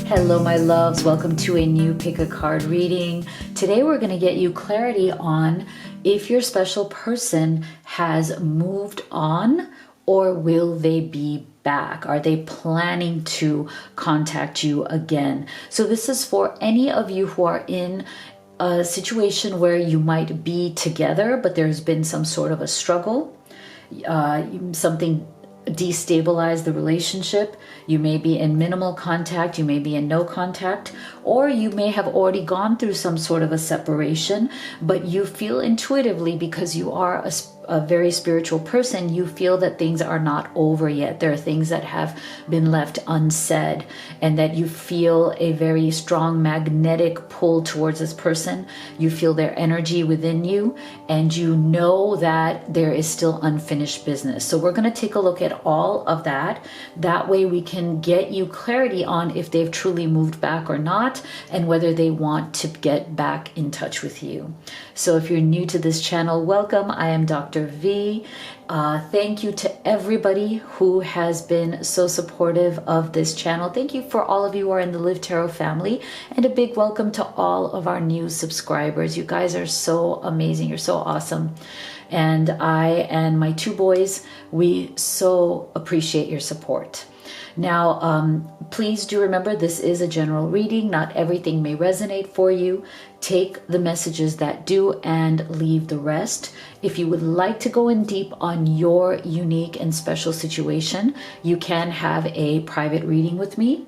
Hello, my loves. Welcome to a new pick a card reading. Today, we're going to get you clarity on if your special person has moved on or will they be back? Are they planning to contact you again? So this is for any of you who are in a situation where you might be together, but there's been some sort of a struggle, something destabilize the relationship. You may be in minimal contact, you may be in no contact, or you may have already gone through some sort of a separation, but you feel intuitively, because you are a very spiritual person, you feel that things are not over yet. There are things that have been left unsaid, and that you feel a very strong magnetic pull towards this person. You feel their energy within you, and you know that there is still unfinished business. So we're going to take a look at all of that. That way we can get you clarity on if they've truly moved back or not, and whether they want to get back in touch with you. So if you're new to this channel, welcome. I am Dr. V. Thank you to everybody who has been so supportive of this channel. Thank you for all of you who are in the Live Tarot family, and a big welcome to all of our new subscribers. You guys are so amazing. You're so awesome. And I and my two boys, we so appreciate your support. Now, please do remember, this is a general reading. Not everything may resonate for you. Take the messages that do and leave the rest. If you would like to go in deep on your unique and special situation, you can have a private reading with me,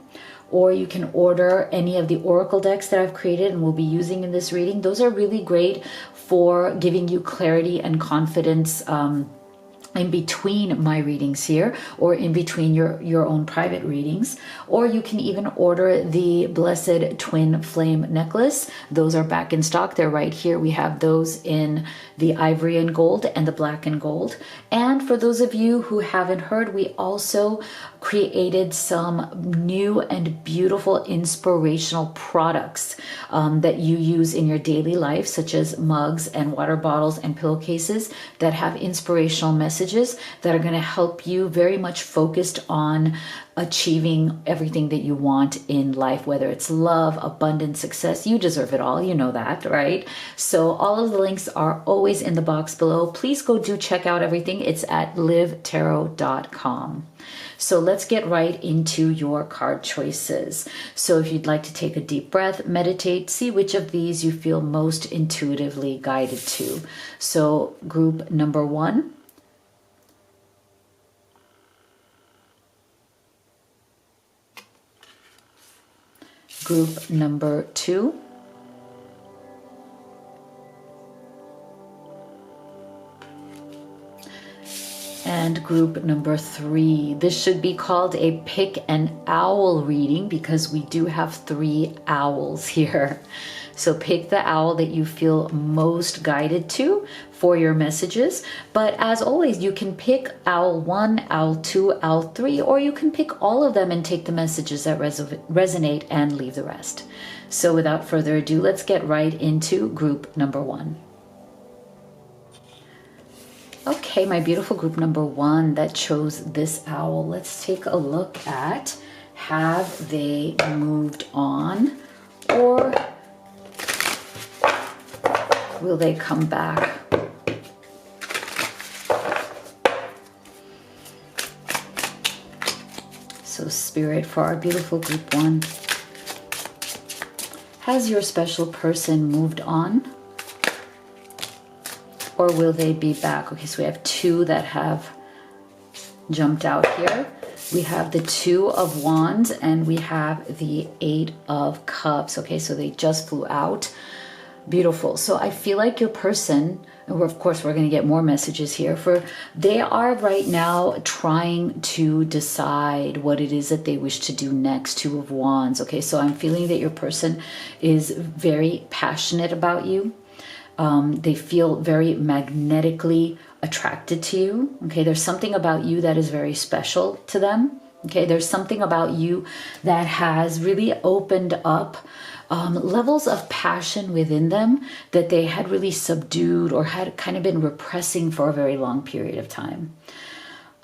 or you can order any of the oracle decks that I've created and will be using in this reading. Those are really great for giving you clarity and confidence in between my readings here, or in between your own private readings. Or you can even order the Blessed Twin Flame necklace. Those are back in stock. They're right here. We have those in the ivory and gold and the black and gold. And for those of you who haven't heard, we also created some new and beautiful inspirational products that you use in your daily life, such as mugs and water bottles and pillowcases that have inspirational messages that are going to help you very much focused on achieving everything that you want in life, whether it's love, abundance, success. You deserve it all. You know that, right? So all of the links are always in the box below. Please go do check out everything. It's at livetarot.com. So let's get right into your card choices. So if you'd like to take a deep breath, meditate, see which of these you feel most intuitively guided to. So group number 1. Group number 2. And group number 3. This should be called a pick an owl reading, because we do have 3 owls here. So pick the owl that you feel most guided to for your messages. But as always, you can pick owl 1, owl 2, owl 3, or you can pick all of them and take the messages that resonate and leave the rest. So without further ado, let's get right into group number 1. Okay, my beautiful group number 1 that chose this owl. Let's take a look at, have they moved on, or will they come back? So Spirit, for our beautiful group 1, has your special person moved on, or will they be back? Okay, so we have 2 that have jumped out here. We have the 2 of Wands and we have the 8 of Cups. Okay, so they just flew out. Beautiful. So I feel like your person, and of course we're going to get more messages here, for they are right now trying to decide what it is that they wish to do next. 2 of Wands. Okay, so I'm feeling that your person is very passionate about you. They feel very magnetically attracted to you. Okay, there's something about you that is very special to them. Okay, there's something about you that has really opened up levels of passion within them that they had really subdued or had kind of been repressing for a very long period of time.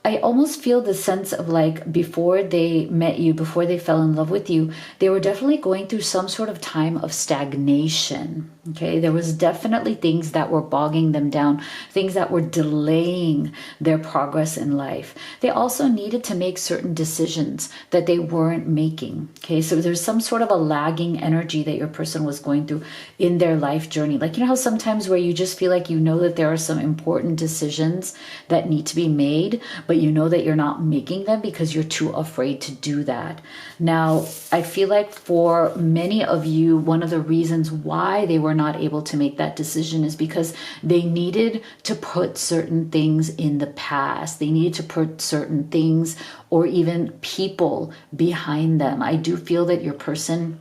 I almost feel the sense of like before they met you, before they fell in love with you, they were definitely going through some sort of time of stagnation. Okay, there was definitely things that were bogging them down, things that were delaying their progress in life. They also needed to make certain decisions that they weren't making. Okay, so there's some sort of a lagging energy that your person was going through in their life journey. Like, you know how sometimes where you just feel like you know that there are some important decisions that need to be made, but you know that you're not making them because you're too afraid to do that. Now, I feel like for many of you, one of the reasons why they were not able to make that decision is because they needed to put certain things in the past. They needed to put certain things or even people behind them. I do feel that your person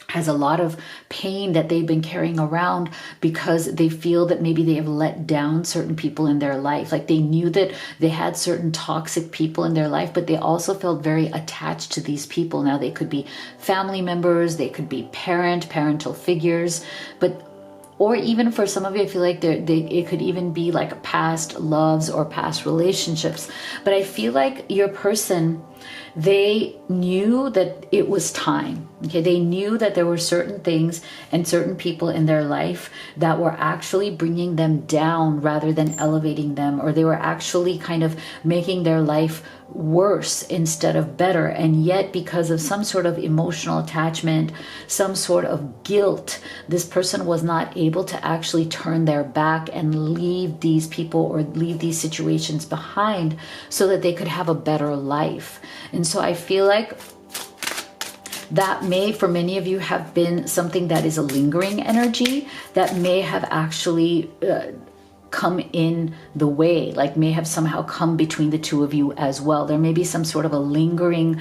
has a lot of pain that they've been carrying around because they feel that maybe they have let down certain people in their life. Like they knew that they had certain toxic people in their life, but they also felt very attached to these people. Now they could be family members, they could be parental figures, but or even for some of you, I feel like it could even be like past loves or past relationships. But I feel like your person, they knew that it was time. Okay, they knew that there were certain things and certain people in their life that were actually bringing them down rather than elevating them, or they were actually kind of making their life worse instead of better. And yet, because of some sort of emotional attachment, some sort of guilt, this person was not able to actually turn their back and leave these people or leave these situations behind so that they could have a better life. And so I feel like that may, for many of you, have been something that is a lingering energy that may have actually come in the way, like may have somehow come between the two of you as well. There may be some sort of a lingering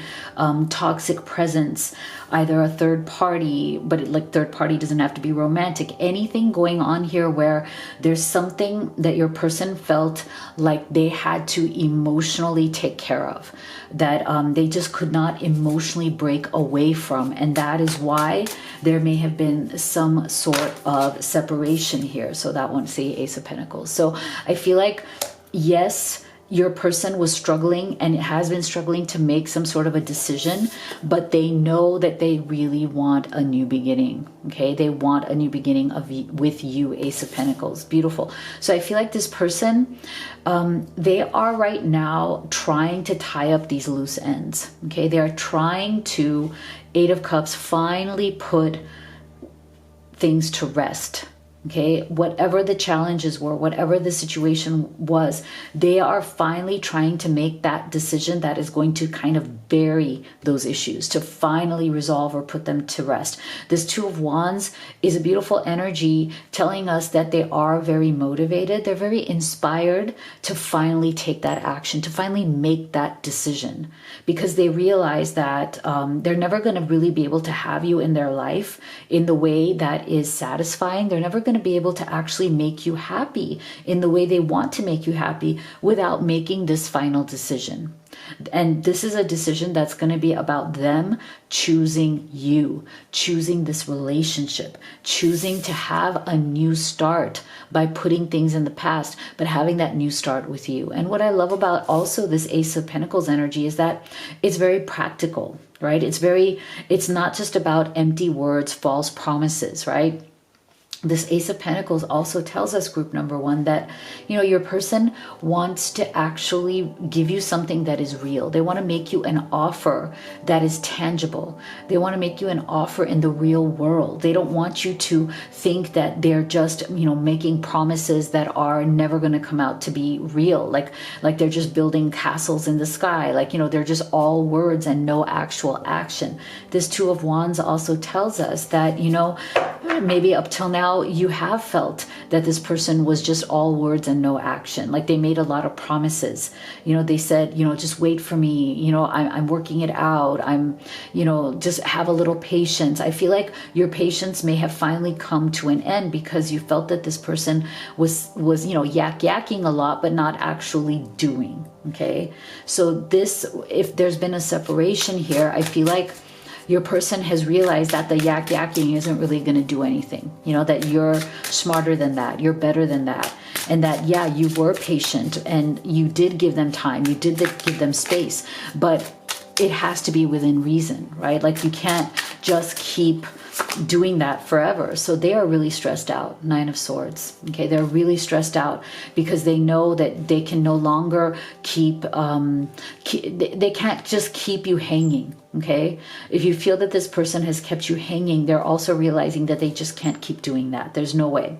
toxic presence, either a third party, but like third party doesn't have to be romantic. Anything going on here where there's something that your person felt like they had to emotionally take care of, that they just could not emotionally break away from. And that is why there may have been some sort of separation here. So that one, say Ace of Pentacles. So I feel like, yes, your person was struggling and it has been struggling to make some sort of a decision, but they know that they really want a new beginning. Okay, they want a new beginning with you, Ace of Pentacles. Beautiful. So I feel like this person, they are right now trying to tie up these loose ends. Okay, they are trying to, Eight of Cups, finally put things to rest. Okay, whatever the challenges were, whatever the situation was, they are finally trying to make that decision that is going to kind of bury those issues, to finally resolve or put them to rest. This Two of Wands is a beautiful energy telling us that they are very motivated. They're very inspired to finally take that action, to finally make that decision, because they realize that they're never going to really be able to have you in their life in the way that is satisfying. They're never going to be able to actually make you happy in the way they want to make you happy without making this final decision. And this is a decision that's going to be about them choosing you, choosing this relationship, choosing to have a new start by putting things in the past, but having that new start with you. And what I love about also this Ace of Pentacles energy is that it's very practical, right? It's not just about empty words, false promises, right? This Ace of Pentacles also tells us, group number one, that, you know, your person wants to actually give you something that is real. They want to make you an offer that is tangible. They want to make you an offer in the real world. They don't want you to think that they're just, you know, making promises that are never going to come out to be real. Like they're just building castles in the sky. Like, you know, they're just all words and no actual action. This Two of Wands also tells us that, you know, maybe up till now, you have felt that this person was just all words and no action. Like they made a lot of promises. You know, they said, you know, just wait for me. You know, I'm working it out. You know, just have a little patience. I feel like your patience may have finally come to an end because you felt that this person was, you know, yakking a lot, but not actually doing. Okay. So this, if there's been a separation here, I feel like your person has realized that the yakking isn't really going to do anything. You know, that you're smarter than that, you're better than that. And that, yeah, you were patient and you did give them time, you did give them space, but it has to be within reason, right? Like you can't just keep doing that forever. So they are really stressed out. 9 of Swords. Okay, they're really stressed out because they know that they can no longer keep they can't just keep you hanging. Okay, if you feel that this person has kept you hanging, they're also realizing that they just can't keep doing that. There's no way.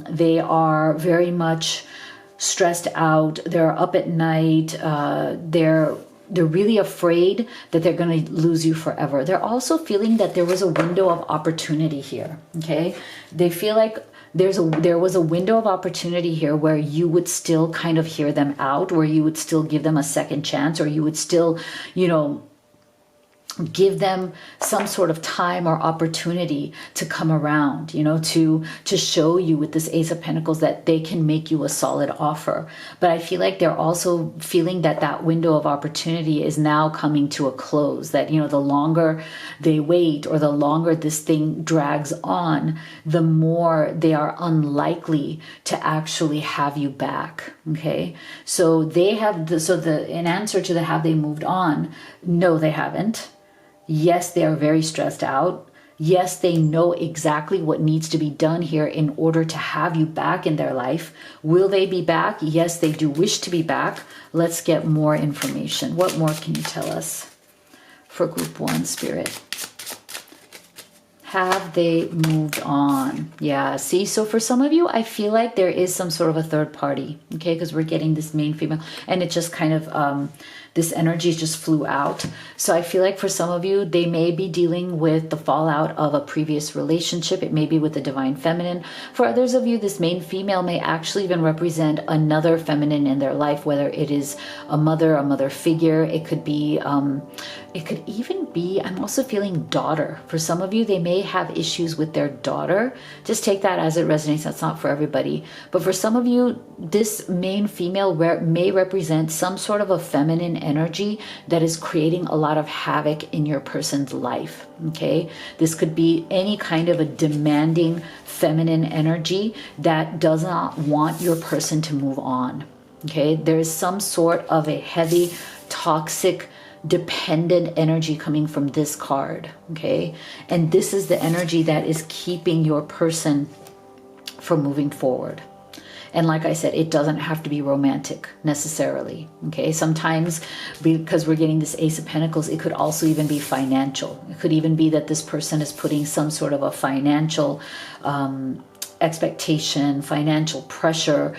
They are very much stressed out. They're up at night. They're really afraid that they're going to lose you forever. They're also feeling that there was a window of opportunity here. Okay, they feel like there was a window of opportunity here where you would still kind of hear them out, where you would still give them a second chance, or you would still, you know, give them some sort of time or opportunity to come around, you know, to show you with this Ace of Pentacles that they can make you a solid offer. But I feel like they're also feeling that that window of opportunity is now coming to a close, that, you know, the longer they wait or the longer this thing drags on, the more they are unlikely to actually have you back. Okay, so they have in answer to the have they moved on, no, they haven't. Yes, they are very stressed out. Yes, they know exactly what needs to be done here in order to have you back in their life. Will they be back? Yes, they do wish to be back. Let's get more information. What more can you tell us for group 1, Spirit? Have they moved on? Yeah, see, so for some of you, I feel like there is some sort of a third party, okay, because we're getting this main female, and it just kind of, this energy just flew out. So I feel like for some of you, they may be dealing with the fallout of a previous relationship. It may be with the divine feminine. For others of you, this main female may actually even represent another feminine in their life, whether it is a mother figure. It could be, it could even be, I'm also feeling daughter. For some of you, they may have issues with their daughter. Just take that as it resonates. That's not for everybody. But for some of you, this main female may represent some sort of a feminine energy that is creating a lot of havoc in your person's life. Okay, this could be any kind of a demanding feminine energy that does not want your person to move on. Okay, there is some sort of a heavy, toxic, dependent energy coming from this card. Okay, and this is the energy that is keeping your person from moving forward. And like I said, it doesn't have to be romantic necessarily. Okay, sometimes because we're getting this Ace of Pentacles, it could also even be financial. It could even be that this person is putting some sort of a financial expectation, financial pressure.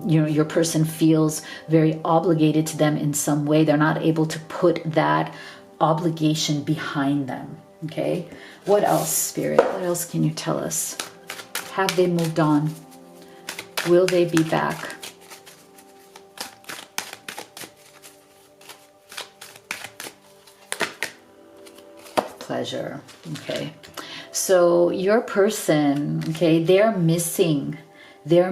You know, your person feels very obligated to them in some way. They're not able to put that obligation behind them. Okay, what else, Spirit? What else can you tell us? Have they moved on? Will they be back? Pleasure. Okay. So your person, okay, they're missing the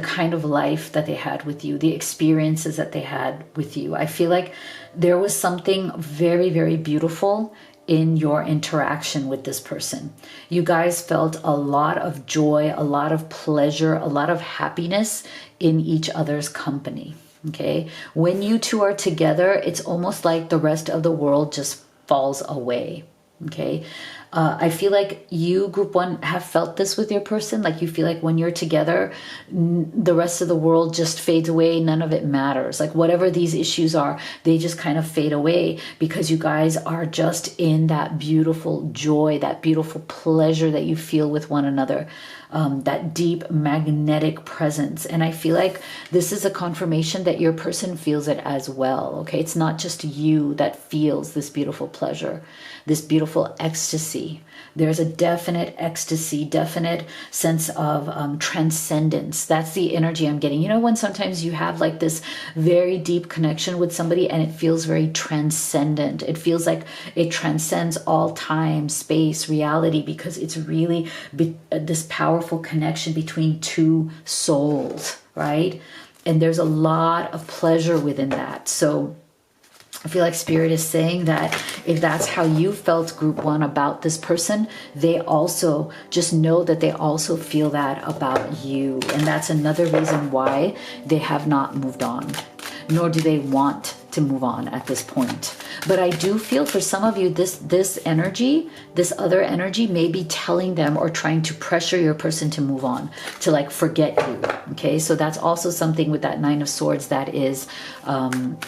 kind of life that they had with you, the experiences that they had with you. I feel like there was something very, very beautiful in your interaction with this person. You guys felt a lot of joy, a lot of pleasure, a lot of happiness in each other's company. Okay, when you two are together, it's almost like the rest of the world just falls away. Okay, I feel like you, group 1, have felt this with your person. Like you feel like when you're together, the rest of the world just fades away. None of it matters. Like whatever these issues are, they just kind of fade away because you guys are just in that beautiful joy, that beautiful pleasure that you feel with one another. That deep magnetic presence. And I feel like this is a confirmation that your person feels it as well. Okay, it's not just you that feels this beautiful pleasure, this beautiful ecstasy. There's a definite ecstasy, definite sense of transcendence. That's the energy I'm getting. You know, when sometimes you have like this very deep connection with somebody and it feels very transcendent. It feels like it transcends all time, space, reality, because it's really this powerful connection between two souls, right? And there's a lot of pleasure within that. So I feel like Spirit is saying that if that's how you felt, group one, about this person, they also just know that they also feel that about you. And that's another reason why they have not moved on, nor do they want to move on at this point. But I do feel for some of you, this energy, this other energy may be telling them or trying to pressure your person to move on, to like forget you. Okay, so that's also something with that Nine of Swords that is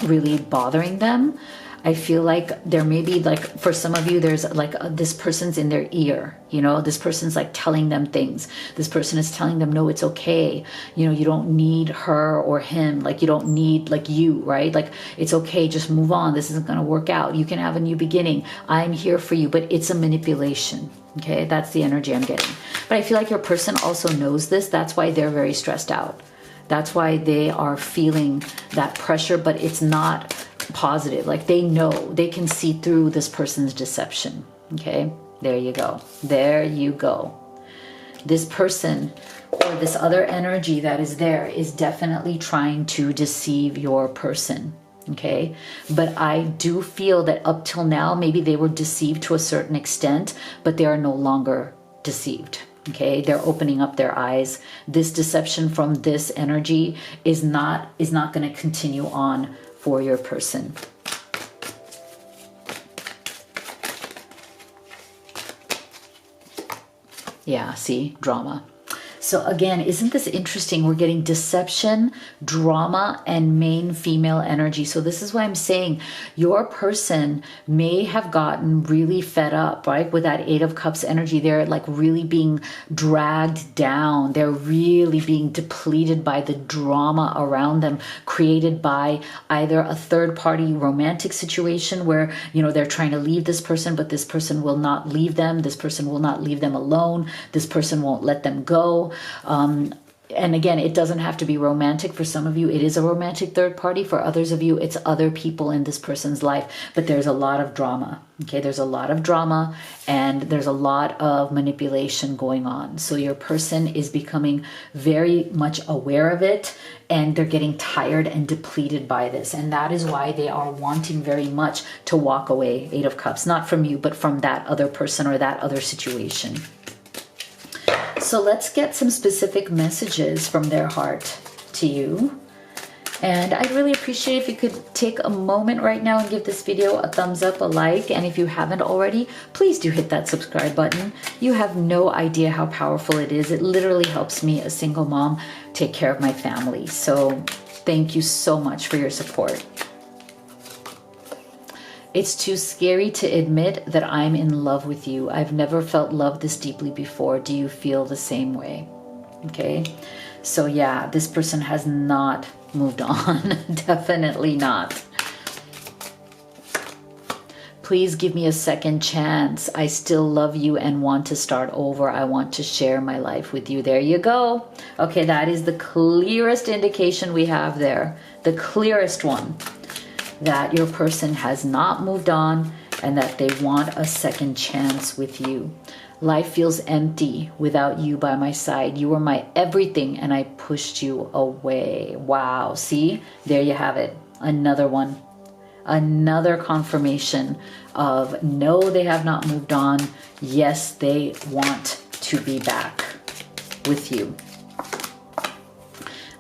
really bothering them. I feel like there may be, like, for some of you, there's like this person's in their ear, you know, this person's like telling them things. This person is telling them, no, it's okay. You know, you don't need her or him. Like, you don't need like you, right? Like, it's okay. Just move on. This isn't going to work out. You can have a new beginning. I'm here for you, but it's a manipulation. Okay. That's the energy I'm getting. But I feel like your person also knows this. That's why they're very stressed out. That's why they are feeling that pressure, but it's not positive. Like, they know, they can see through this person's deception. Okay, there you go. There you go. This person or this other energy that is there is definitely trying to deceive your person. Okay, but I do feel that up till now, maybe they were deceived to a certain extent, but they are no longer deceived. Okay, they're opening up their eyes. This deception from this energy is not going to continue on for your person. Yeah, see, drama. So again, isn't this interesting? We're getting deception, drama, and main female energy. So this is why I'm saying your person may have gotten really fed up, right? With that Eight of Cups energy. They're like really being dragged down. They're really being depleted by the drama around them, created by either a third party romantic situation where, you know, they're trying to leave this person, but this person will not leave them. This person will not leave them alone. This person won't let them go. And again, it doesn't have to be romantic. For some of you, it is a romantic third party. For others of you, it's other people in this person's life. But there's a lot of drama. Okay, there's a lot of drama and there's a lot of manipulation going on. So your person is becoming very much aware of it, and they're getting tired and depleted by this. And that is why they are wanting very much to walk away. Eight of Cups, not from you, but from that other person or that other situation. So let's get some specific messages from their heart to you. And I'd really appreciate if you could take a moment right now and give this video a thumbs up, a like. And if you haven't already, please do hit that subscribe button. You have no idea how powerful it is. It literally helps me, a single mom, take care of my family. So thank you so much for your support. It's too scary to admit that I'm in love with you. I've never felt love this deeply before. Do you feel the same way? Okay. So yeah, this person has not moved on. Definitely not. Please give me a second chance. I still love you and want to start over. I want to share my life with you. There you go. Okay, that is the clearest indication we have there. The clearest one. That your person has not moved on and that they want a second chance with you. Life feels empty without you by my side. You were my everything and I pushed you away. Wow. See, there you have it. Another one. Another confirmation of no, they have not moved on. Yes, they want to be back with you.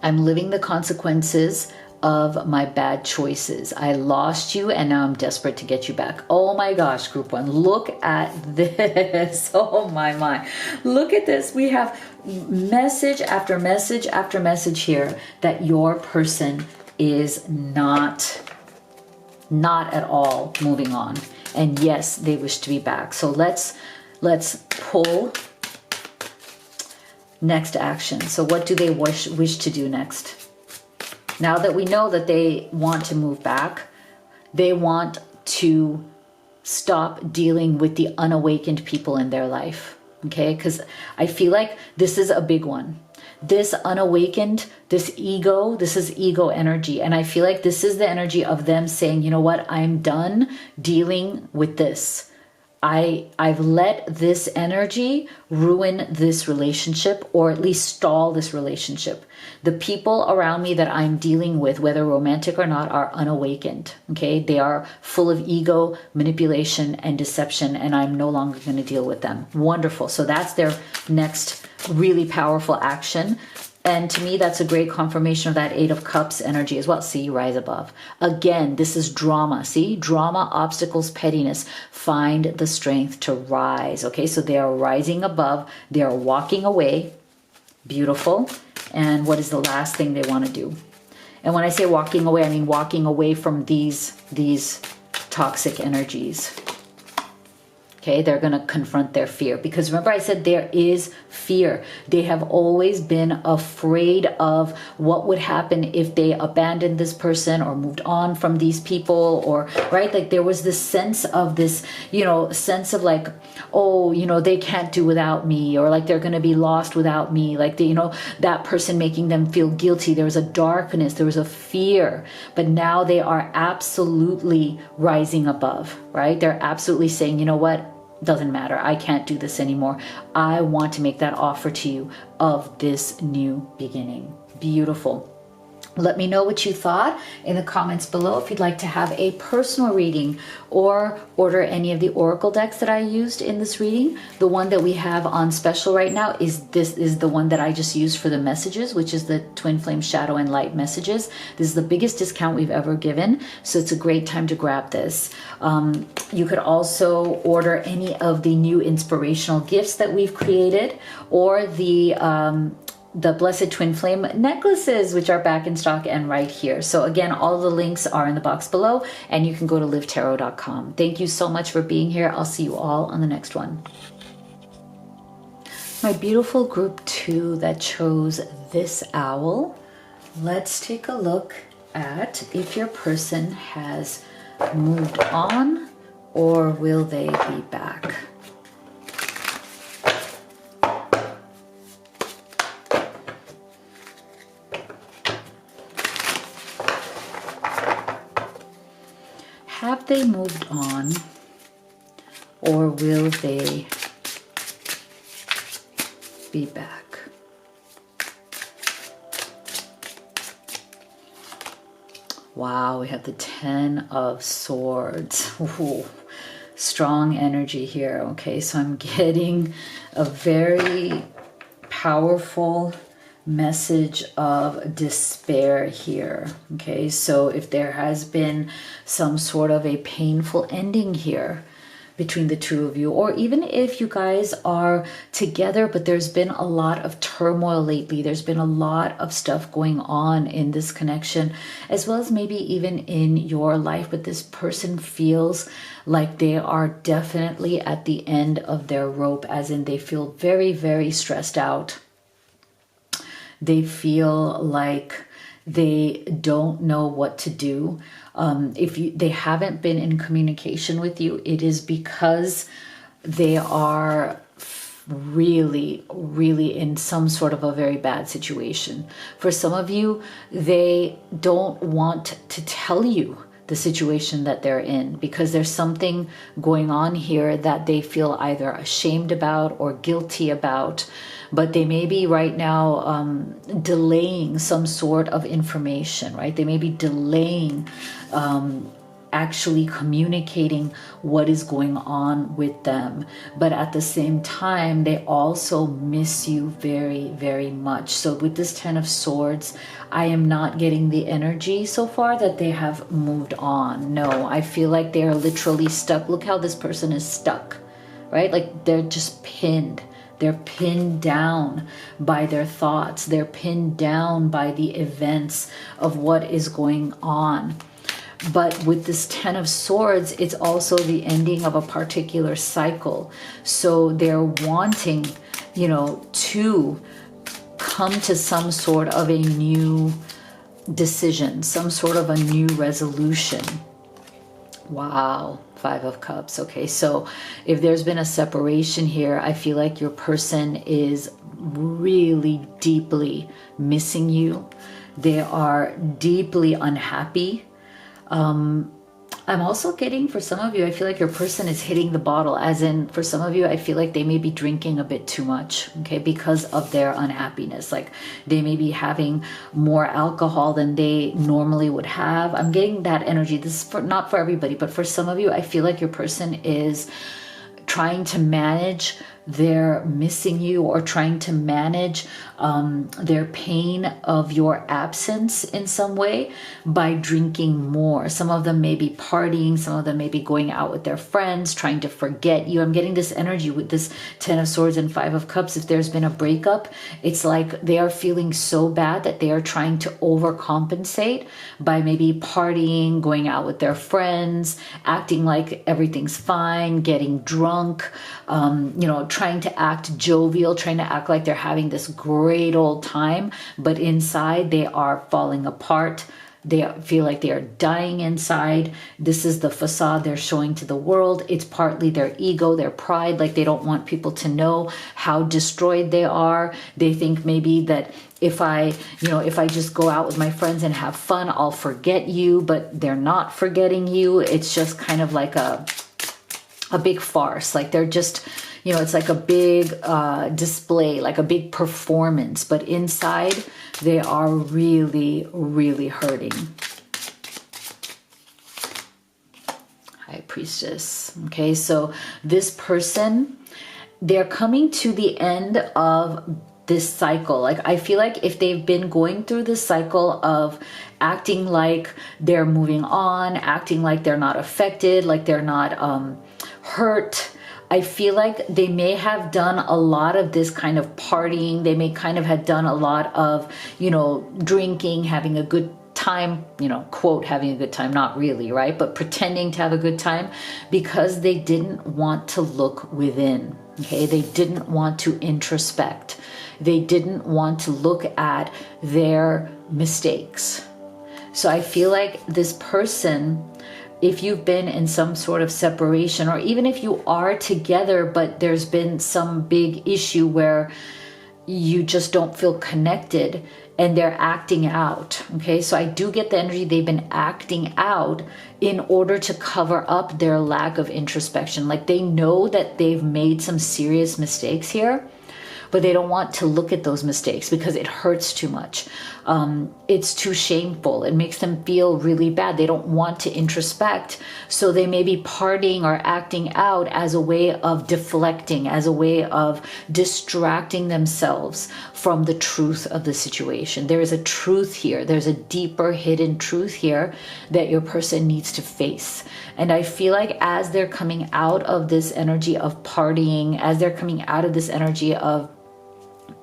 I'm living the consequences of my bad choices. I lost you and now I'm desperate to get you back. Oh my gosh, group one, look at this. Oh my. Look at this. We have message after message after message here that your person is not at all moving on. And yes, they wish to be back. So let's pull next action. So what do they wish to do next? Now that we know that they want to move back, they want to stop dealing with the unawakened people in their life. Okay, because I feel like this is a big one. This unawakened, this is ego energy. And I feel like this is the energy of them saying, you know what, I'm done dealing with this. I've let this energy ruin this relationship, or at least stall this relationship. The people around me that I'm dealing with, whether romantic or not, are unawakened. Okay, they are full of ego, manipulation, and deception, and I'm no longer going to deal with them. Wonderful. So that's their next really powerful action. And to me, that's a great confirmation of that Eight of Cups energy as well. See, rise above. Again, this is drama. See, drama, obstacles, pettiness. Find the strength to rise. Okay, so they are rising above. They are walking away. Beautiful. And what is the last thing they want to do? And when I say walking away, I mean walking away from these toxic energies. Okay, they're going to confront their fear, because remember I said there is fear. They have always been afraid of what would happen if they abandoned this person or moved on from these people, or right, like there was this sense of this, sense of like, oh, they can't do without me, or like they're going to be lost without me, like that person making them feel guilty. There was a darkness, there was a fear, but now they are absolutely rising above, right? They're absolutely saying, you know what? Doesn't matter. I can't do this anymore. I want to make that offer to you of this new beginning. Beautiful. Let me know what you thought in the comments below. If you'd like to have a personal reading or order any of the oracle decks that I used in this reading, the one that we have on special right now is the one that I just used for the messages, which is the Twin Flame Shadow and Light messages. This is the biggest discount we've ever given, so it's a great time to grab this. You could also order any of the new inspirational gifts that we've created, or the Blessed Twin Flame necklaces, which are back in stock and right here. So again, all the links are in the box below, and you can go to livetarot.com. Thank you so much for being here. I'll see you all on the next one. My beautiful group 2 that chose this owl, let's take a look at if your person has moved on or will they be back. Have they moved on, or will they be back? Wow, we have the Ten of Swords. Ooh, strong energy here. Okay, so I'm getting a very powerful message of despair here. Okay, so if there has been some sort of a painful ending here between the two of you, or even if you guys are together but there's been a lot of turmoil lately, there's been a lot of stuff going on in this connection, as well as maybe even in your life, but this person feels like they are definitely at the end of their rope, as in they feel very, very stressed out. They feel like they don't know what to do. If they haven't been in communication with you, it is because they are really, really in some sort of a very bad situation. For some of you, they don't want to tell you the situation that they're in, because there's something going on here that they feel either ashamed about or guilty about, but they may be right now delaying some sort of information, right? They may be delaying actually communicating what is going on with them, but at the same time they also miss you very, very much. So with this Ten of Swords, I am not getting the energy so far that they have moved on. No, I feel like they are literally stuck. Look how this person is stuck, right? Like they're just pinned. They're pinned down by their thoughts. They're pinned down by the events of what is going on. But with this Ten of Swords, it's also the ending of a particular cycle. So they're wanting, to come to some sort of a new decision, some sort of a new resolution. Wow, Five of Cups. Okay, so if there's been a separation here, I feel like your person is really deeply missing you. They are deeply unhappy. I'm also getting, for some of you, I feel like your person is hitting the bottle, as in for some of you, I feel like they may be drinking a bit too much, okay, because of their unhappiness. Like they may be having more alcohol than they normally would have. I'm getting that energy. This is not for everybody, but for some of you, I feel like your person is trying to manage their missing you, or trying to manage their pain of your absence in some way by drinking more. Some of them may be partying, some of them may be going out with their friends, trying to forget you. I'm getting this energy with this 10 of Swords and 5 of Cups. If there's been a breakup, it's like they are feeling so bad that they are trying to overcompensate by maybe partying, going out with their friends, acting like everything's fine, getting drunk, you know, trying to act jovial, trying to act like they're having this great old time, but inside they are falling apart. They feel like they are dying inside. This is the facade they're showing to the world. It's partly their ego, their pride, like they don't want people to know how destroyed they are. They think maybe that if I just go out with my friends and have fun, I'll forget you, but they're not forgetting you. It's just kind of like a big farce. Like they're just, you know, it's like a big display, like a big performance, but inside they are really, really hurting. High Priestess. Okay, so this person, they're coming to the end of this cycle. Like I feel like if they've been going through this cycle of acting like they're moving on, acting like they're not affected, like they're not hurt, I feel like they may have done a lot of this kind of partying. They may kind of have done a lot of, you know, drinking, having a good time, you know, quote, having a good time, not really, right? But pretending to have a good time because they didn't want to look within, okay? They didn't want to introspect. They didn't want to look at their mistakes. So I feel like this person, if you've been in some sort of separation, or even if you are together, but there's been some big issue where you just don't feel connected and they're acting out. Okay, so I do get the energy they've been acting out in order to cover up their lack of introspection. Like they know that they've made some serious mistakes here, but they don't want to look at those mistakes because it hurts too much. It's too shameful. It makes them feel really bad. They don't want to introspect. So they may be partying or acting out as a way of deflecting, as a way of distracting themselves from the truth of the situation. There is a truth here. There's a deeper hidden truth here that your person needs to face. And I feel like as they're coming out of this energy of partying, as they're coming out of this energy of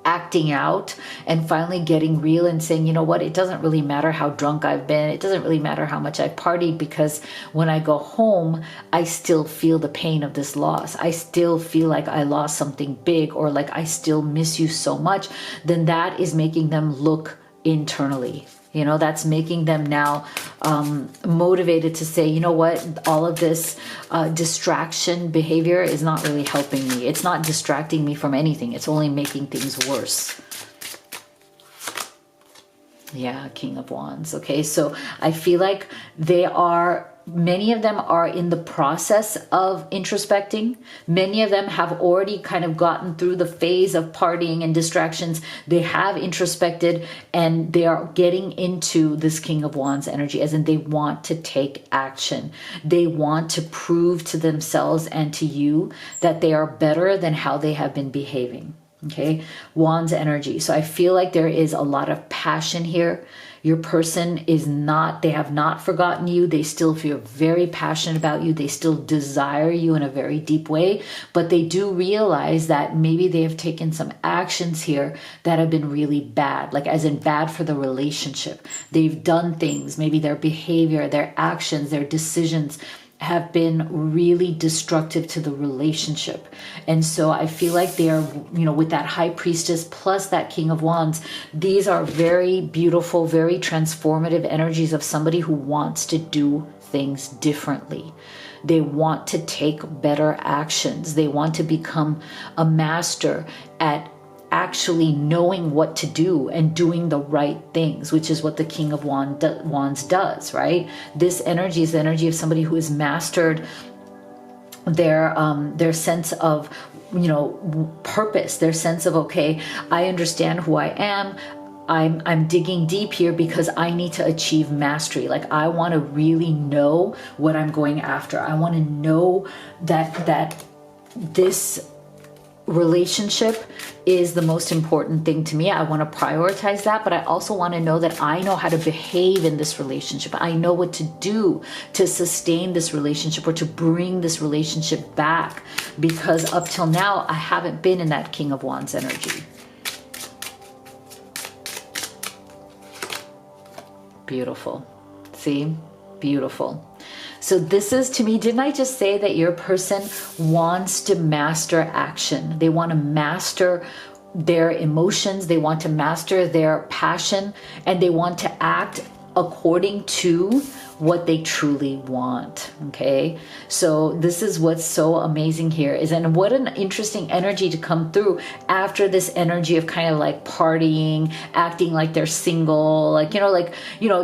acting out and finally getting real and saying, you know what, it doesn't really matter how drunk I've been. It doesn't really matter how much I've partied, because when I go home, I still feel the pain of this loss. I still feel like I lost something big, or like I still miss you so much. Then that is making them look internally. You know, that's making them now motivated to say, you know what, all of this distraction behavior is not really helping me. It's not distracting me from anything. It's only making things worse. Yeah, King of Wands. Okay, so I feel like many of them are in the process of introspecting. Many of them have already kind of gotten through the phase of partying and distractions. They have introspected and they are getting into this King of Wands energy, as in they want to take action. They want to prove to themselves and to you that they are better than how they have been behaving. Okay, Wands energy. So I feel like there is a lot of passion here. Your person they have not forgotten you. They still feel very passionate about you. They still desire you in a very deep way, but they do realize that maybe they have taken some actions here that have been really bad, like as in bad for the relationship. They've done things, maybe their behavior, their actions, their decisions have been really destructive to the relationship. And so I feel like they are, you know, with that High Priestess plus that King of Wands, these are very beautiful, very transformative energies of somebody who wants to do things differently. They want to take better actions. They want to become a master at actually knowing what to do and doing the right things, which is what the King of Wands does, right? This energy is the energy of somebody who has mastered their sense of, you know, purpose, their sense of, okay, I understand who I am. I'm digging deep here because I need to achieve mastery. Like, I want to really know what I'm going after. I want to know that this relationship is the most important thing to me. I want to prioritize that, but I also want to know that I know how to behave in this relationship. I know what to do to sustain this relationship or to bring this relationship back, because up till now, I haven't been in that King of Wands energy. Beautiful. See? Beautiful. So this is, to me, didn't I just say that your person wants to master action? They want to master their emotions. They want to master their passion, and they want to act according to what they truly want. Okay, so this is what's so amazing here is, and what an interesting energy to come through after this energy of kind of like partying, acting like they're single, like,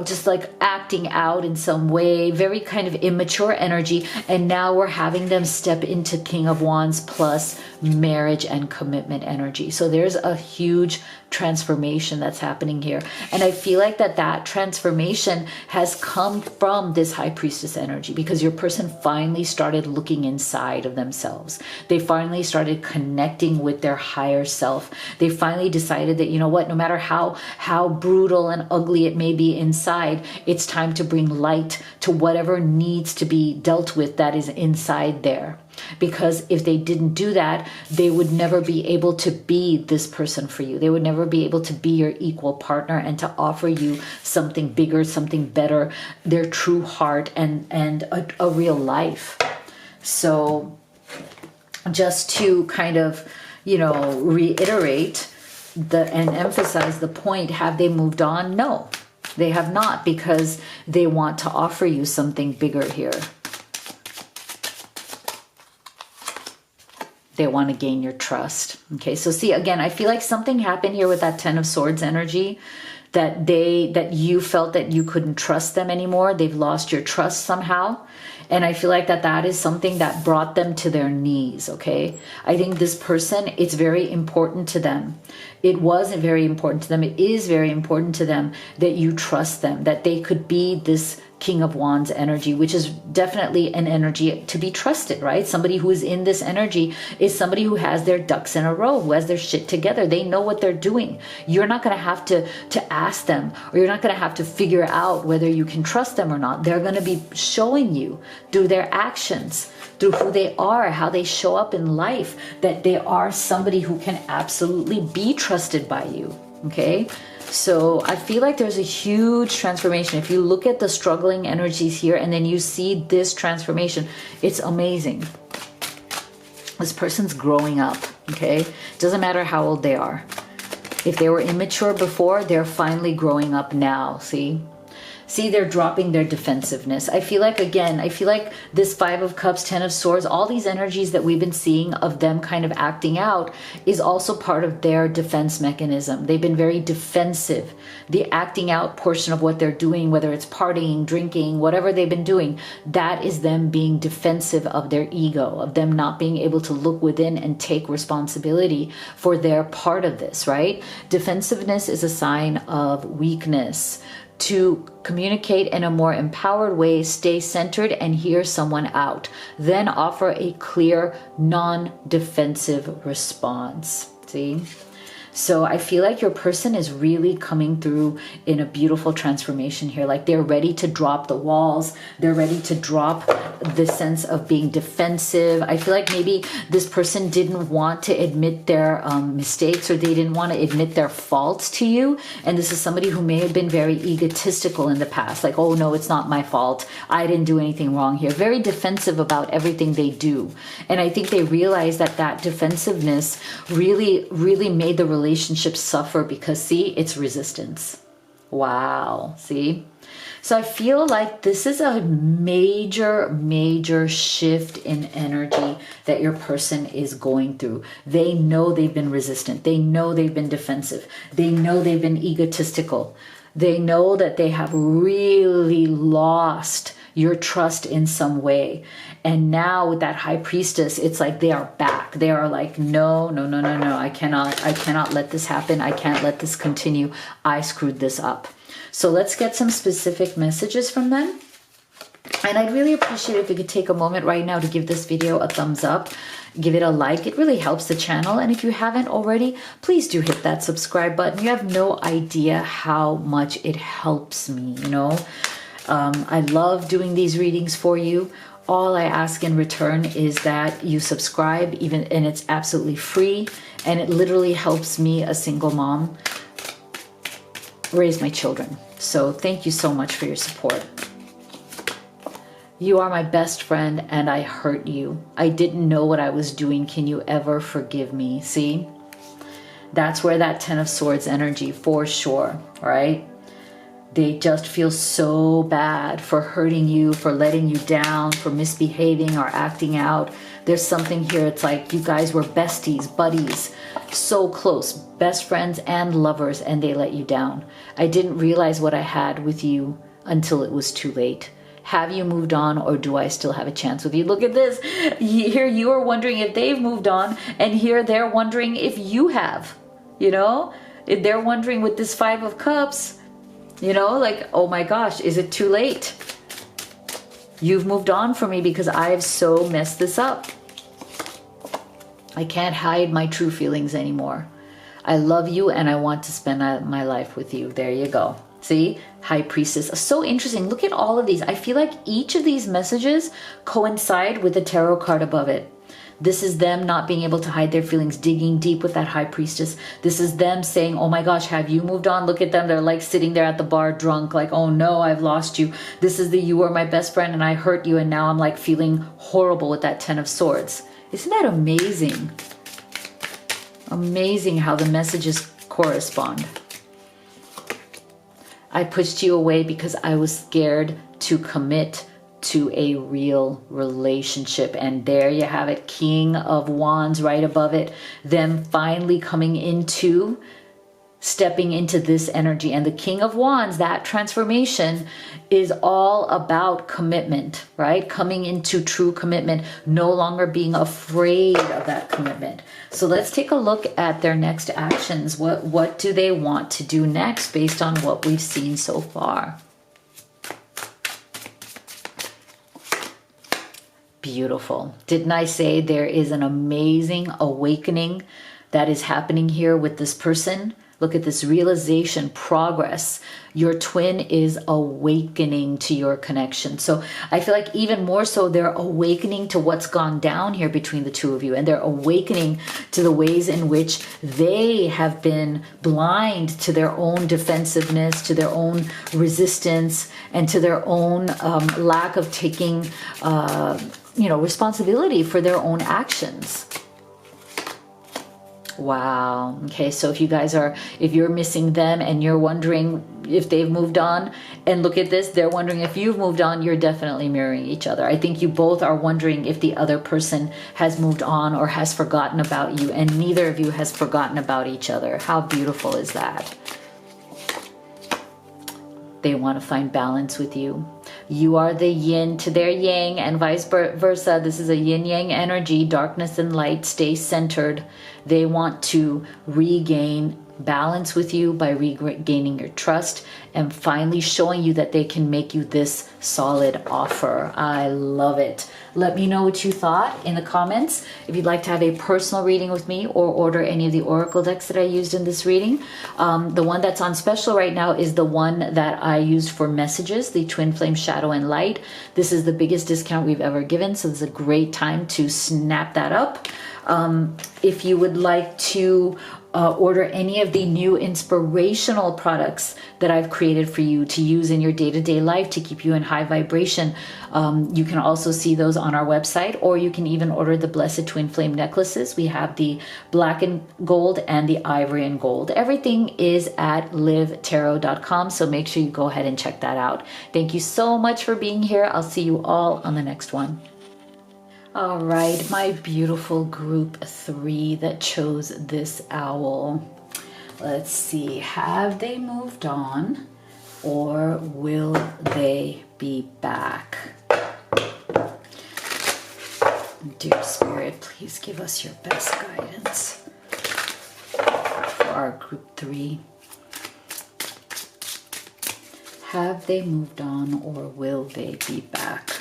just like acting out in some way, very kind of immature energy. And now we're having them step into King of Wands plus marriage and commitment energy. So there's a huge transformation that's happening here. And I feel like that transformation has come from this High Priestess energy, because your person finally started looking inside of themselves. They finally started connecting with their higher self. They finally decided that, you know what, no matter how brutal and ugly it may be inside, it's time to bring light to whatever needs to be dealt with that is inside there. Because if they didn't do that, they would never be able to be this person for you. They would never be able to be your equal partner and to offer you something bigger, something better, their true heart and a real life. So just to kind of, reiterate and emphasize the point, have they moved on? No, they have not, because they want to offer you something bigger here. They want to gain your trust. Okay, so see, again, I feel like something happened here with that Ten of Swords energy, that you felt that you couldn't trust them anymore. They've lost your trust somehow. And I feel like that is something that brought them to their knees, okay? I think this person, it's very important to them. It wasn't very important to them. It is very important to them that you trust them, that they could be this King of Wands energy, which is definitely an energy to be trusted, right? Somebody who is in this energy is somebody who has their ducks in a row, who has their shit together. They know what they're doing. You're not going to have to ask them, or you're not going to have to figure out whether you can trust them or not. They're going to be showing you through their actions, through who they are, how they show up in life, that they are somebody who can absolutely be trusted by you, okay? So I feel like there's a huge transformation. If you look at the struggling energies here and then you see this transformation, it's amazing. This person's growing up, okay? Doesn't matter how old they are. If they were immature before, they're finally growing up now, see? See, they're dropping their defensiveness. I feel like, again, this Five of Cups, Ten of Swords, all these energies that we've been seeing of them kind of acting out is also part of their defense mechanism. They've been very defensive. The acting out portion of what they're doing, whether it's partying, drinking, whatever they've been doing, that is them being defensive of their ego, of them not being able to look within and take responsibility for their part of this, right? Defensiveness is a sign of weakness. To communicate in a more empowered way, stay centered and hear someone out. Then offer a clear, non-defensive response. See? So I feel like your person is really coming through in a beautiful transformation here. Like they're ready to drop the walls. They're ready to drop the sense of being defensive. I feel like maybe this person didn't want to admit their mistakes, or they didn't want to admit their faults to you. And this is somebody who may have been very egotistical in the past. Like, oh no, it's not my fault. I didn't do anything wrong here. Very defensive about everything they do. And I think they realized that defensiveness really, really made the relationship suffer, because see, it's resistance. Wow. See? So I feel like this is a major, major shift in energy that your person is going through. They know they've been resistant. They know they've been defensive. They know they've been egotistical. They know that they have really lost your trust in some way. And now with that high priestess, it's like they are back. They are like, no, no, no, no, no. I cannot let this happen. I can't let this continue. I screwed this up. So let's get some specific messages from them. And I'd really appreciate it if you could take a moment right now to give this video a thumbs up. Give it a like. It really helps the channel. And if you haven't already, please do hit that subscribe button. You have no idea how much it helps me, you know. I love doing these readings for you. All I ask in return is that you subscribe, and it's absolutely free. And it literally helps me, a single mom, raise my children. So thank you so much for your support. You are my best friend and I hurt you. I didn't know what I was doing. Can you ever forgive me? See? That's where that 10 of Swords energy, for sure, right? They just feel so bad for hurting you, for letting you down, for misbehaving or acting out. There's something here. It's like you guys were besties, buddies, so close, best friends and lovers, and they let you down. I didn't realize what I had with you until it was too late. Have you moved on, or do I still have a chance with you? Look at this. Here you are wondering if they've moved on, and here they're wondering if you have. You know? They're wondering with this 5 of Cups, you know, like, oh my gosh, is it too late? You've moved on from me because I've so messed this up. I can't hide my true feelings anymore. I love you and I want to spend my life with you. There you go. See? High Priestess. So interesting. Look at all of these. I feel like each of these messages coincide with the tarot card above it. This is them not being able to hide their feelings, digging deep with that High Priestess. This is them saying, oh my gosh, have you moved on? Look at them. They're like sitting there at the bar drunk, like, oh no, I've lost you. This is the you were my best friend and I hurt you. And now I'm like feeling horrible with that 10 of Swords. Isn't that amazing? Amazing how the messages correspond. I pushed you away because I was scared to commit to a real relationship. And there you have it, King of Wands right above it. Them finally coming into, stepping into this energy. And the King of Wands, that transformation is all about commitment, right? Coming into true commitment, no longer being afraid of that commitment. So let's take a look at their next actions. What do they want to do next based on what we've seen so far? Beautiful. Didn't I say there is an amazing awakening that is happening here with this person? Look at this realization, progress. Your twin is awakening to your connection. So I feel like even more so, they're awakening to what's gone down here between the two of you. And they're awakening to the ways in which they have been blind to their own defensiveness, to their own resistance, and to their own lack of taking responsibility for their own actions. Wow. Okay, so if you guys are, if you're missing them and you're wondering if they've moved on, and look at this, they're wondering if you've moved on, you're definitely mirroring each other. I think you both are wondering if the other person has moved on or has forgotten about you, and neither of you has forgotten about each other. How beautiful is that? They want to find balance with you. You are the yin to their yang and vice versa. This is a yin-yang energy, darkness and light. Stay centered. They want to regain balance with you by regaining your trust and finally showing you that they can make you this solid offer. I love it. Let me know what you thought in the comments. If you'd like to have a personal reading with me or order any of the oracle decks that I used in this reading, the one that's on special right now is the one that I used for messages, the Twin Flame Shadow and Light. This is the biggest discount we've ever given, so this is a great time to snap that up. If you would like to order any of the new inspirational products that I've created for you to use in your day-to-day life to keep you in high vibration, you can also see those on our website, or you can even order the Blessed Twin Flame necklaces. We have the black and gold and the ivory and gold. Everything is at livetarot.com, so make sure you go ahead and check that out. Thank you so much for being here. I'll see you all on the next one. All right, my beautiful group 3 that chose this owl. Let's see, have they moved on or will they be back? Dear Spirit, please give us your best guidance for our group 3. Have they moved on or will they be back?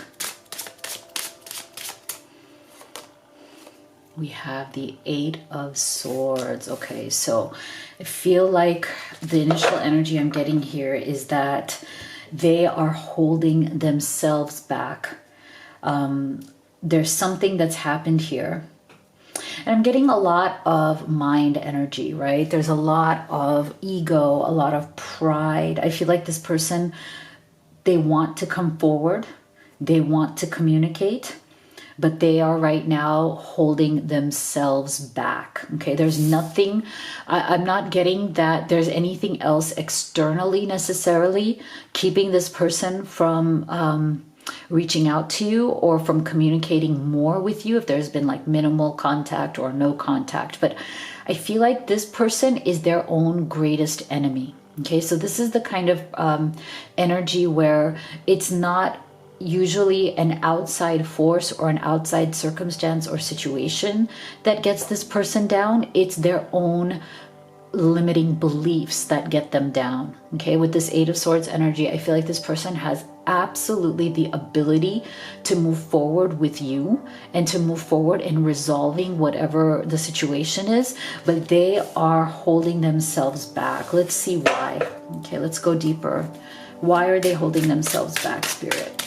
We have the 8 of Swords. Okay, so I feel like the initial energy I'm getting here is that they are holding themselves back. There's something that's happened here. And I'm getting a lot of mind energy, right? There's a lot of ego, a lot of pride. I feel like this person, they want to come forward. They want to communicate, but they are right now holding themselves back. Okay, there's nothing, I'm not getting that there's anything else externally necessarily keeping this person from reaching out to you or from communicating more with you if there's been like minimal contact or no contact. But I feel like this person is their own greatest enemy. Okay, so this is the kind of energy where it's not usually an outside force or an outside circumstance or situation that gets this person down. It's their own limiting beliefs that get them down. Okay, with this 8 of Swords energy, I feel like this person has absolutely the ability to move forward with you and to move forward in resolving whatever the situation is, but they are holding themselves back. Let's see why. Okay, let's go deeper. Why are they holding themselves back, Spirit?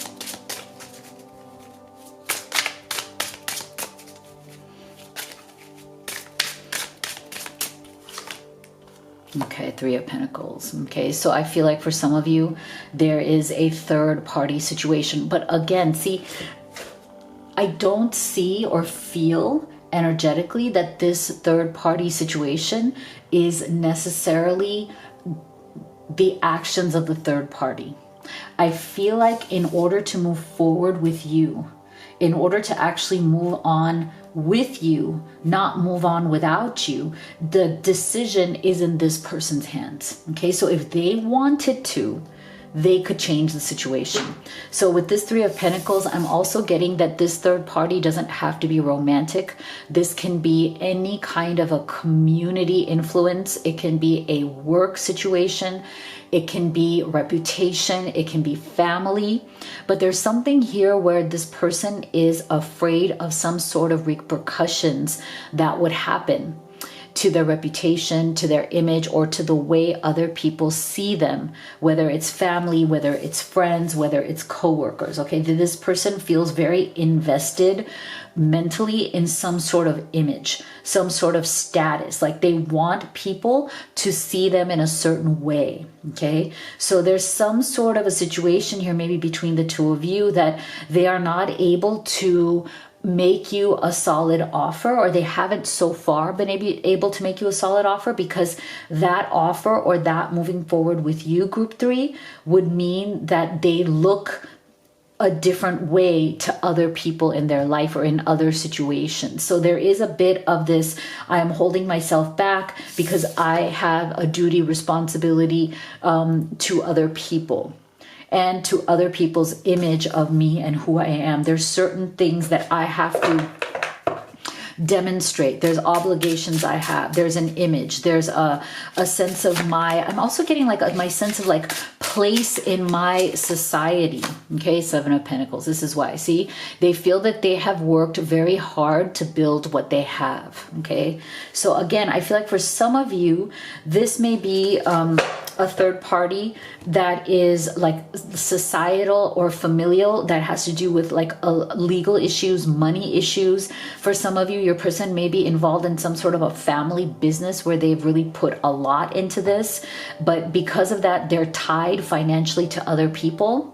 Okay, 3 of Pentacles. Okay, so I feel like for some of you, there is a third party situation. But again, see, I don't see or feel energetically that this third party situation is necessarily the actions of the third party. I feel like in order to move forward with you, in order to actually move on with you, not move on without you, the decision is in this person's hands. Okay, so if they wanted to, they could change the situation. So with this 3 of Pentacles, I'm also getting that this third party doesn't have to be romantic. This can be any kind of a community influence. It can be a work situation. It can be reputation. It can be family. But there's something here where this person is afraid of some sort of repercussions that would happen to their reputation, to their image, or to the way other people see them, whether it's family, whether it's friends, whether it's coworkers. Okay, this person feels very invested mentally in some sort of image, some sort of status, like they want people to see them in a certain way. Okay, so there's some sort of a situation here, maybe between the two of you, that they are not able to make you a solid offer, or they haven't so far been able to make you a solid offer, because that offer or that moving forward with you, group 3, would mean that they look a different way to other people in their life or in other situations. So there is a bit of this, I am holding myself back because I have a duty, responsibility to other people and to other people's image of me and who I am. There's certain things that I have to demonstrate. There's obligations I have. There's an image. There's a sense of I'm also getting like my sense of like place in my society. Okay, 7 of Pentacles. This is why. See, they feel that they have worked very hard to build what they have. Okay, so again, I feel like for some of you, this may be a third party that is like societal or familial, that has to do with like legal issues, money issues. For some of you, your person may be involved in some sort of a family business where they've really put a lot into this, but because of that, they're tied financially to other people.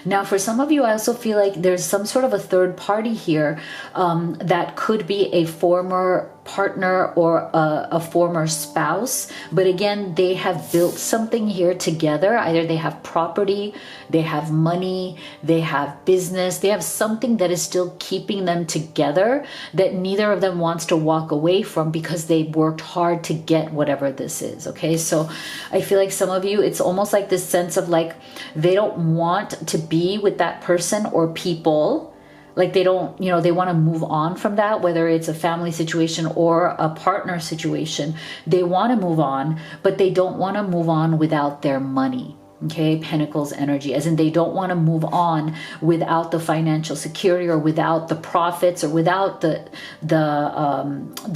Now, for some of you, I also feel like there's some sort of a third party here that could be a former partner or a former spouse. But again, they have built something here together. Either they have property, they have money, they have business, they have something that is still keeping them together that neither of them wants to walk away from because they worked hard to get whatever this is. Okay, so I feel like some of you, it's almost like this sense of like they don't want to be with that person or people. Like they don't, you know, they want to move on from that, whether it's a family situation or a partner situation. They want to move on, but they don't want to move on without their money. Okay, Pentacles energy, as in they don't want to move on without the financial security or without the profits or without the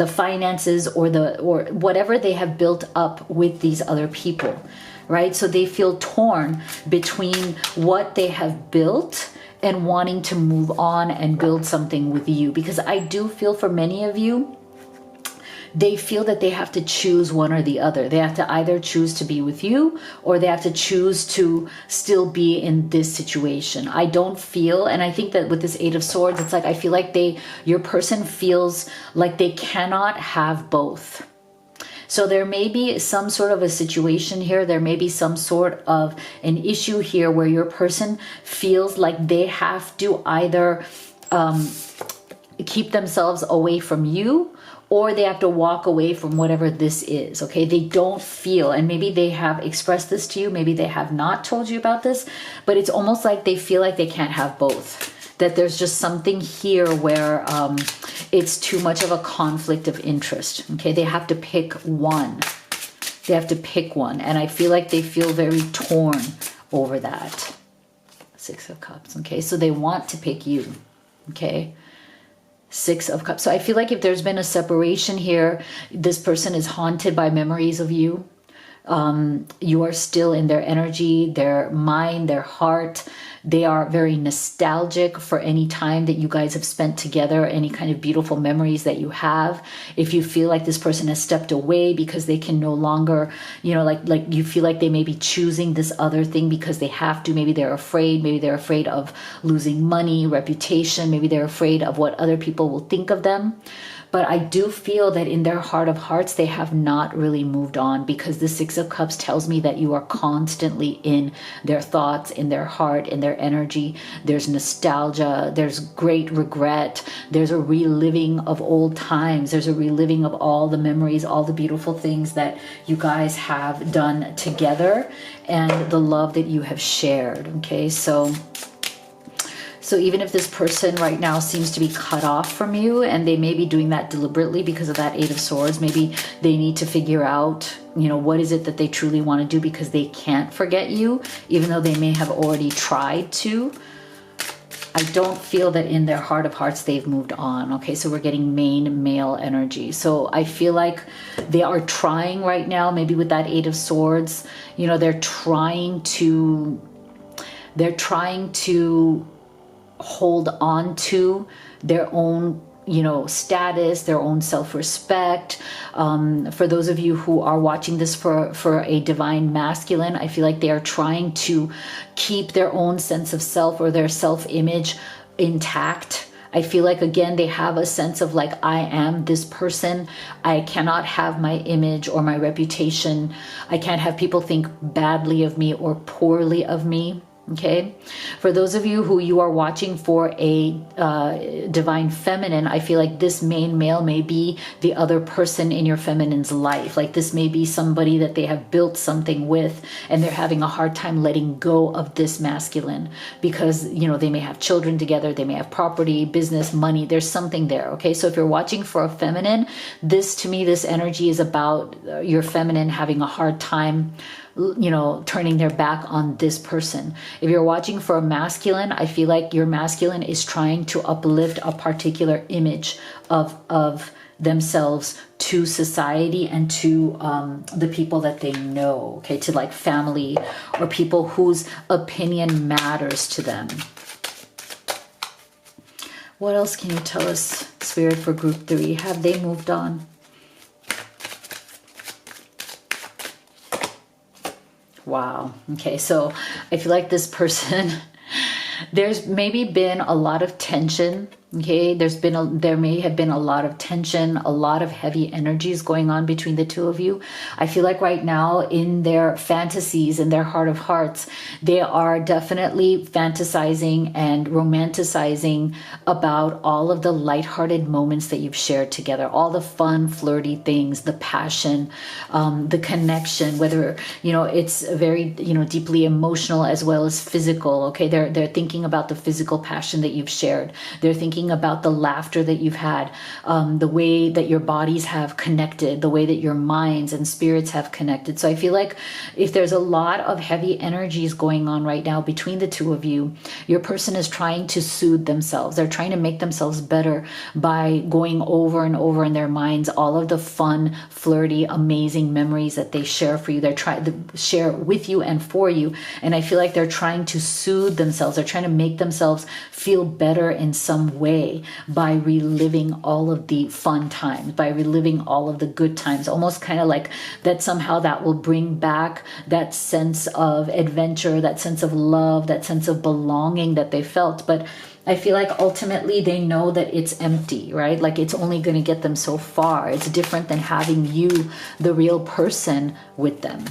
finances or whatever they have built up with these other people, right? So they feel torn between what they have built and wanting to move on and build something with you. Because I do feel for many of you, they feel that they have to choose one or the other. They have to either choose to be with you or they have to choose to still be in this situation. I don't feel, and I think that with this Eight of Swords, it's like I feel like your person feels like they cannot have both. So there may be some sort of a situation here. There may be some sort of an issue here where your person feels like they have to either keep themselves away from you or they have to walk away from whatever this is, okay? They don't feel, and maybe they have expressed this to you, maybe they have not told you about this, but it's almost like they feel like they can't have both. That there's just something here where it's too much of a conflict of interest, okay? They have to pick one. They have to pick one, and I feel like they feel very torn over that. Six of Cups, okay? So they want to pick you, okay? Six of Cups. So I feel like if there's been a separation here, this person is haunted by memories of you. You are still in their energy, their mind, their heart. They are very nostalgic for any time that you guys have spent together, any kind of beautiful memories that you have. If you feel like this person has stepped away because they can no longer, you know, like you feel like they may be choosing this other thing because they have to. Maybe they're afraid. Maybe they're afraid of losing money, reputation. Maybe they're afraid of what other people will think of them. But I do feel that in their heart of hearts, they have not really moved on, because the Six of Cups tells me that you are constantly in their thoughts, in their heart, in their energy. There's nostalgia, there's great regret, there's a reliving of old times, there's a reliving of all the memories, all the beautiful things that you guys have done together and the love that you have shared, okay? So even if this person right now seems to be cut off from you, and they may be doing that deliberately because of that Eight of Swords, maybe they need to figure out, you know, what is it that they truly want to do, because they can't forget you, even though they may have already tried to. I don't feel that in their heart of hearts they've moved on. Okay, so we're getting main male energy. So I feel like they are trying right now, maybe with that Eight of Swords, you know, they're trying to hold on to their own, you know, status, their own self-respect. For those of you who are watching this for a divine masculine, I feel like they are trying to keep their own sense of self or their self-image intact. I feel like, again, they have a sense of like, I am this person. I cannot have my image or my reputation. I can't have people think badly of me or poorly of me. Okay, for those of you who you are watching for a divine feminine, I feel like this main male may be the other person in your feminine's life. Like this may be somebody that they have built something with, and they're having a hard time letting go of this masculine because, you know, they may have children together, they may have property, business, money. There's something there. Okay, so if you're watching for a feminine, this, to me, this energy is about your feminine having a hard time, you know, turning their back on this person. If you're watching for a masculine, I feel like your masculine is trying to uplift a particular image of themselves to society and to the people that they know, okay, to like family or people whose opinion matters to them. What else can you tell us, Spirit, for group 3? Have they moved on? Wow. Okay, so I feel like this person, there's maybe been a lot of tension. Okay, there may have been a lot of tension, a lot of heavy energies going on between the two of you. I feel like right now in their fantasies, in their heart of hearts, they are definitely fantasizing and romanticizing about all of the lighthearted moments that you've shared together, all the fun, flirty things, the passion, the connection, whether, you know, it's very, you know, deeply emotional as well as physical. Okay, they're thinking about the physical passion that you've shared. They're thinking about the laughter that you've had, the way that your bodies have connected, the way that your minds and spirits have connected. So I feel like if there's a lot of heavy energies going on right now between the two of you, your person is trying to soothe themselves. They're trying to make themselves better by going over and over in their minds all of the fun, flirty, amazing memories that they share for you. They're trying to share with you and for you. And I feel like they're trying to soothe themselves. They're trying to make themselves feel better in some way by reliving all of the fun times, by reliving all of the good times, almost kind of like that somehow that will bring back that sense of adventure, that sense of love, that sense of belonging that they felt. But I feel like ultimately they know that it's empty, right? Like it's only going to get them so far. It's different than having you, the real person, with them.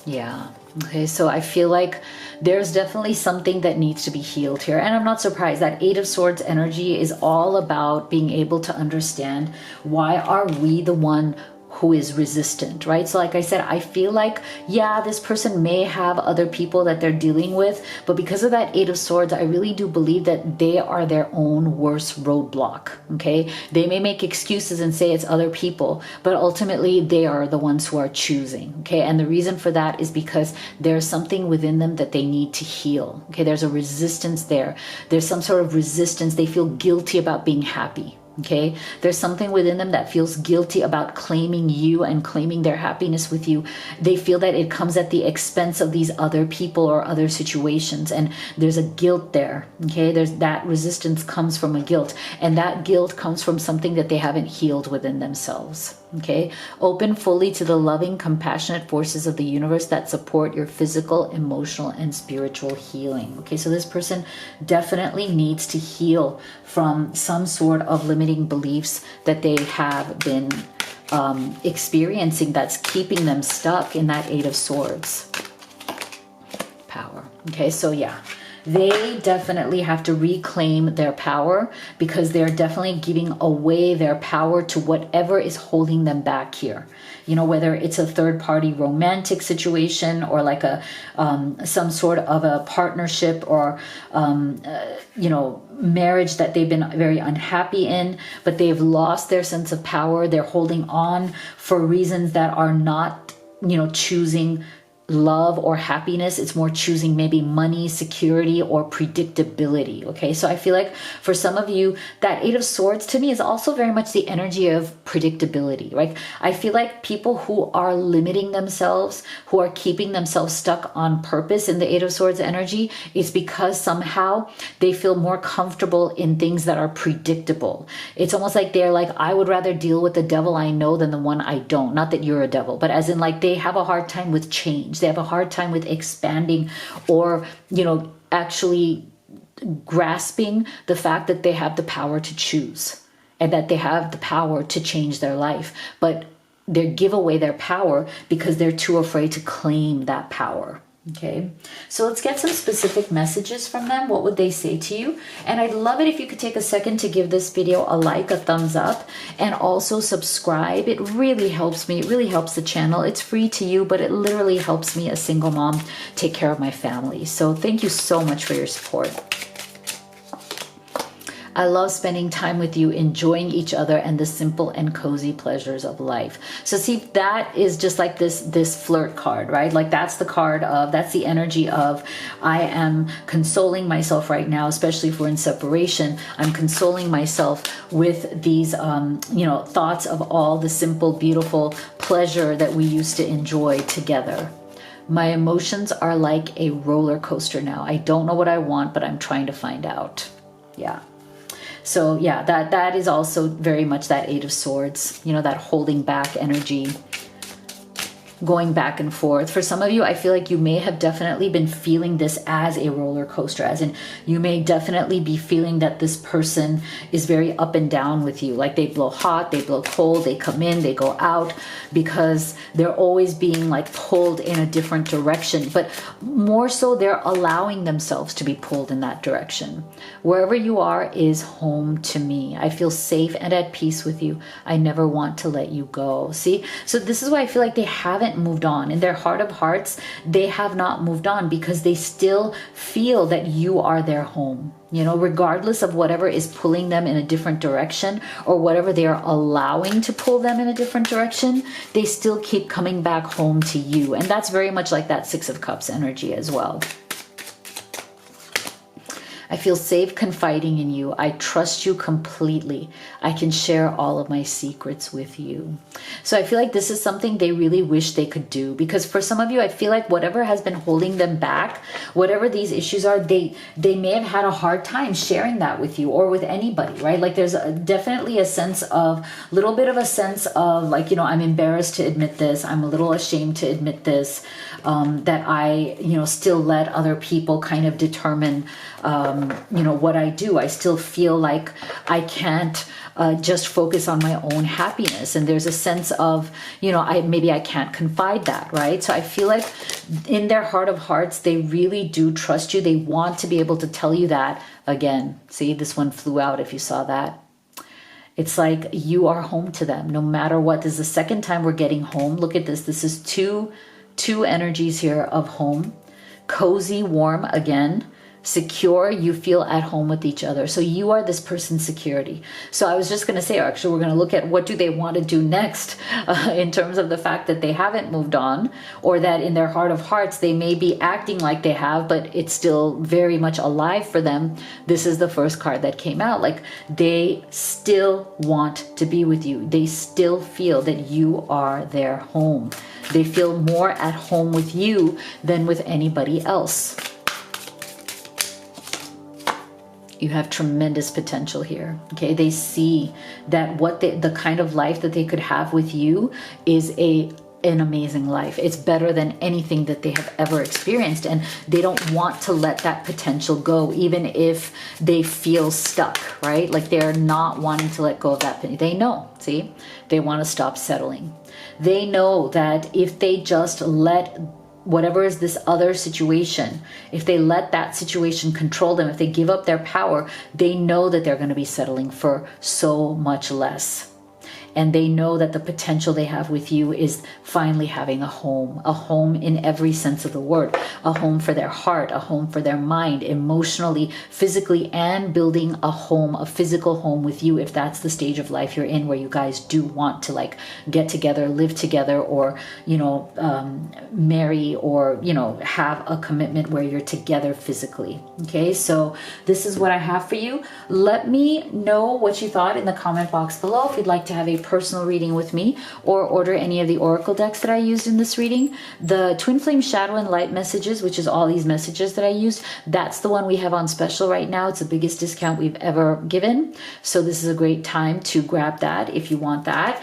Yeah. Okay, so I feel like there's definitely something that needs to be healed here. And I'm not surprised. That 8 of Swords energy is all about being able to understand, why are we the one who is resistant, right? So like I said, I feel like, yeah, this person may have other people that they're dealing with, but because of that 8 of Swords, I really do believe that they are their own worst roadblock, okay? They may make excuses and say it's other people, but ultimately they are the ones who are choosing, okay? And the reason for that is because there's something within them that they need to heal, okay? There's a resistance there. There's some sort of resistance. They feel guilty about being happy. Okay, there's something within them that feels guilty about claiming you and claiming their happiness with you. They feel that it comes at the expense of these other people or other situations, and there's a guilt there. Okay, there's that resistance comes from a guilt, and that guilt comes from something that they haven't healed within themselves. Okay, open fully to the loving, compassionate forces of the universe that support your physical, emotional, and spiritual healing. Okay, so this person definitely needs to heal from some sort of limiting beliefs that they have been experiencing that's keeping them stuck in that 8 of Swords. Power. Okay, so yeah. They definitely have to reclaim their power, because they're definitely giving away their power to whatever is holding them back here. You know, whether it's a third-party romantic situation or like a some sort of a partnership or you know, marriage that they've been very unhappy in, but they've lost their sense of power. They're holding on for reasons that are not, you know, choosing love or happiness. It's more choosing maybe money, security, or predictability. Okay, so I feel like for some of you, that 8 of Swords to me is also very much the energy of predictability, right? I feel like people who are limiting themselves, who are keeping themselves stuck on purpose in the 8 of Swords energy, is because somehow they feel more comfortable in things that are predictable. It's almost like they're like, I would rather deal with the devil I know than the one I don't. Not that you're a devil, but as in like they have a hard time with change. They have a hard time with expanding or, you know, actually grasping the fact that they have the power to choose and that they have the power to change their life. But they give away their power because they're too afraid to claim that power. Okay, so let's get some specific messages from them. What would they say to you? And I'd love it if you could take a second to give this video a like, a thumbs up, and also subscribe. It really helps me. It really helps the channel. It's free to you, but it literally helps me, a single mom, take care of my family. So thank you so much for your support. I love spending time with you, enjoying each other and the simple and cozy pleasures of life. So see, that is just like this flirt card, right? Like that's the card of, that's the energy of, I am consoling myself right now, especially if we're in separation. I'm consoling myself with these, thoughts of all the simple, beautiful pleasure that we used to enjoy together. My emotions are like a roller coaster now. I don't know what I want, but I'm trying to find out. Yeah. So yeah, that is also very much that Eight of Swords, that holding back energy, going back and forth. For some of you, I feel like you may have definitely been feeling this as a roller coaster, as in you may definitely be feeling that this person is very up and down with you. Like they blow hot, they blow cold, they come in, they go out, because they're always being like pulled in a different direction. But more so, they're allowing themselves to be pulled in that direction. Wherever you are is home to me. I feel safe and at peace with you. I never want to let you go. See? So this is why I feel like they haven't moved on. In their heart of hearts, they have not moved on because they still feel that you are their home. Regardless of whatever is pulling them in a different direction or whatever they are allowing to pull them in a different direction, they still keep coming back home to you. And that's very much like that Six of Cups energy as well. I feel safe confiding in you. I trust you completely. I can share all of my secrets with you. So I feel like this is something they really wish they could do, because for some of you, I feel like whatever has been holding them back, whatever these issues are, they may have had a hard time sharing that with you or with anybody, right? Like there's definitely a sense of, little bit of a sense of like, I'm embarrassed to admit this. I'm a little ashamed to admit this, that I, still let other people kind of determine what I do. I still feel like I can't just focus on my own happiness. And there's a sense of, maybe I can't confide that, right? So I feel like in their heart of hearts, they really do trust you. They want to be able to tell you that. Again, see, this one flew out if you saw that. It's like you are home to them no matter what. This is the second time we're getting home. Look at this. This is two energies here of home. Cozy, warm again. Secure, you feel at home with each other. So you are this person's security. So I was just going to say, actually, we're going to look at what do they want to do next in terms of the fact that they haven't moved on, or that in their heart of hearts, they may be acting like they have, but it's still very much alive for them. This is the first card that came out. Like they still want to be with you. They still feel that you are their home. They feel more at home with you than with anybody else. You have tremendous potential here. Okay, they see that the kind of life that they could have with you is an amazing life. It's better than anything that they have ever experienced, and they don't want to let that potential go, even if they feel stuck, right? Like they're not wanting to let go of that. They know, see, they want to stop settling. They know that if they just let whatever is this other situation, if they let that situation control them, if they give up their power, they know that they're going to be settling for so much less. And they know that the potential they have with you is finally having a home in every sense of the word, a home for their heart, a home for their mind, emotionally, physically, and building a physical home with you, if that's the stage of life you're in, where you guys do want to like get together, live together, or, marry, or, have a commitment where you're together physically. Okay, so this is what I have for you. Let me know what you thought in the comment box below if you'd like to have a personal reading with me, or order any of the oracle decks that I used in this reading. The Twin Flame Shadow and Light messages, which is all these messages that I used, that's the one we have on special right now. It's the biggest discount we've ever given, so this is a great time to grab that if you want that.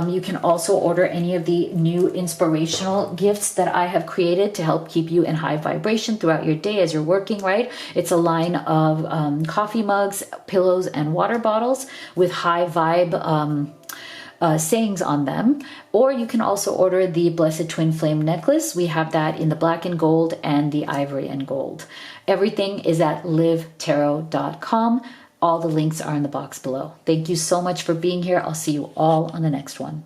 You can also order any of the new inspirational gifts that I have created to help keep you in high vibration throughout your day as you're working, right? It's a line of coffee mugs, pillows, and water bottles with high vibe sayings on them. Or you can also order the Blessed Twin Flame necklace. We have that in the black and gold and the ivory and gold. Everything is at livetarot.com. All the links are in the box below. Thank you so much for being here. I'll see you all on the next one.